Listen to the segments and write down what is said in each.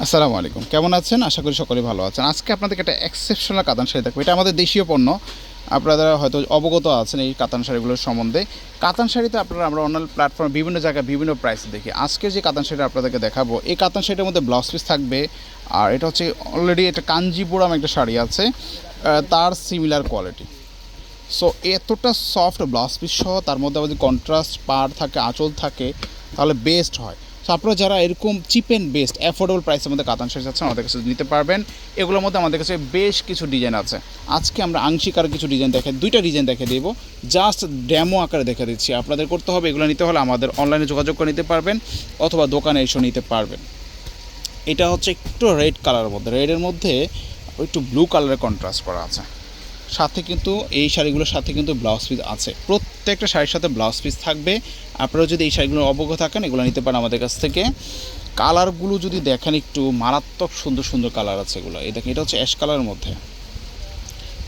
আসসালামু আলাইকুম, কেমন আছেন? আশা করি সকলে ভালো আছেন। আজকে আপনাদেরকে একটা এক্সেপশনাল কাতান শাড়ি দেখবো। এটা আমাদের দেশীয় পণ্য। আপনারা হয়তো অবগত আছেন এই কাতান শাড়িগুলোর সম্বন্ধে। কাতান শাড়িতে আমরা অনলাইন প্ল্যাটফর্মে বিভিন্ন জায়গায় বিভিন্ন প্রাইসে দেখি। আজকে যে কাতান শাড়িটা আপনাদেরকে দেখাবো, এই কাতান শাড়িটার মধ্যে ব্লাউজ পিস থাকবে। আর এটা হচ্ছে অলরেডি একটা কাঞ্জিপুরাম একটা শাড়ি আছে, তার সিমিলার কোয়ালিটি। সো এতটা সফট ব্লাউজ পিস সহ তার মধ্যে আবার যদি কন্ট্রাস্ট পাড় থাকে, আঁচল থাকে, তাহলে বেস্ট হয়। সো আপনারা যারা এরকম চিপ অ্যান্ড বেস্ট অ্যাফোর্ডেবল প্রাইসের মধ্যে কাতান শাড়ি চাচ্ছেন, আমাদের কাছে নিতে পারবেন। এগুলোর মধ্যে আমাদের কাছে বেশ কিছু ডিজাইন আছে। আজকে আমরা আংশিক আর কিছু ডিজাইন দুইটা ডিজাইন দেখে দেবো। জাস্ট ডেমো আকারে দেখে দিচ্ছি। আপনাদের করতে হবে, এগুলো নিতে হলে আমাদের অনলাইনে যোগাযোগ করে নিতে পারবেন অথবা দোকানে এসে নিতে পারবেন। এটা হচ্ছে একটু রেড কালারের মধ্যে, রেডের মধ্যে একটু ব্লু কালারের কন্ট্রাস্ট করা আছে। সাথে কিন্তু এই শাড়িগুলোর সাথে কিন্তু ব্লাউজ পিস আছে, প্রত্যেকটা শাড়ির সাথে ব্লাউজ পিস থাকবে। আপনারা যদি এই শাড়িগুলো অবগত থাকেন, এগুলো নিতে পারেন আমাদের কাছ থেকে। কালারগুলো যদি দেখেন, একটু মারাত্মক সুন্দর সুন্দর কালার আছে এগুলো। এই দেখেন, এটা হচ্ছে অ্যাশ কালারের মধ্যে,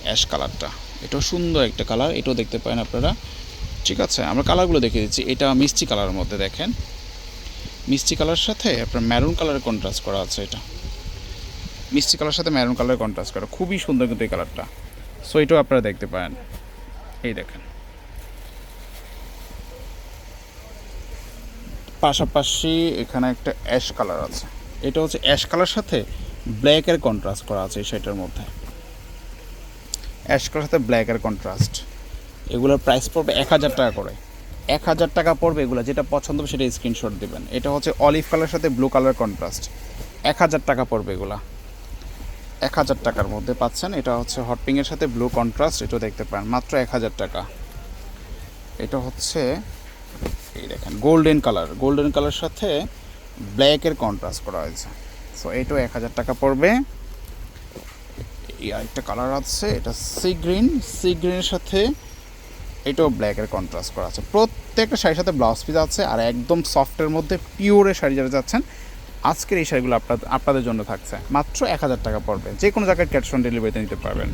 অ্যাশ কালারটা এটাও সুন্দর একটা কালার, এটাও দেখতে পারেন আপনারা। ঠিক আছে, আমরা কালারগুলো দেখে দিচ্ছি। এটা মিষ্টি কালারের মধ্যে দেখেন, মিষ্টি কালারের সাথে আপনার ম্যারুন কালারের কন্ট্রাস্ট করা আছে। এটা মিষ্টি কালারের সাথে ম্যারুন কালারের কন্ট্রাস্ট করা, খুবই সুন্দর কিন্তু এই কালারটা। সো এটাও আপনারা দেখতে পারেন। এই দেখেন, পাশাপাশি এখানে একটা অ্যাশ কালার আছে। এটা হচ্ছে অ্যাশ কালার সাথে ব্ল্যাকের কন্ট্রাস্ট করা আছে এই শাড়িটার মধ্যে। অ্যাশ কালার সাথে ব্ল্যাকের কন্ট্রাস্ট। এগুলোর প্রাইস পড়বে 1000 টাকা করে। 1000 টাকা পড়বে এগুলো। যেটা পছন্দ হবে সেটা স্ক্রিনশট দেবেন। এটা হচ্ছে অলিভ কালার সাথে ব্লু কালার কন্ট্রাস্ট। 1000 টাকা পড়বে এগুলা। 1000 টাকার মধ্যে পাচ্ছেন। এটা হচ্ছে হট পিঙ্কের সাথে ব্লু কন্ট্রাস্ট, এটাও দেখতে পারেন, মাত্র 1000 টাকা। এটা হচ্ছে এই দেখেন গোল্ডেন কালার, গোল্ডেন কালার সাথে ব্ল্যাকের কন্ট্রাস্ট করা হয়েছে। সো এটাও 1000 টাকা পড়বে। এই আরেকটা কালার আছে, এটা সি গ্রিন, সি গ্রিনের সাথে এটাও ব্ল্যাকের কন্ট্রাস্ট করা আছে। প্রত্যেকটা শাড়ির সাথে ব্লাউজ পিস আছে। আর একদম সফটের মধ্যে পিওরের শাড়ি যারা যাচ্ছেন, আজকের এই শাড়িগুলো আপনাদের জন্য থাকছে। মাত্র 1000 টাকা পড়বে। যে কোনো জায়গায় ক্যাশ অন ডেলিভারিতে নিতে পারবেন।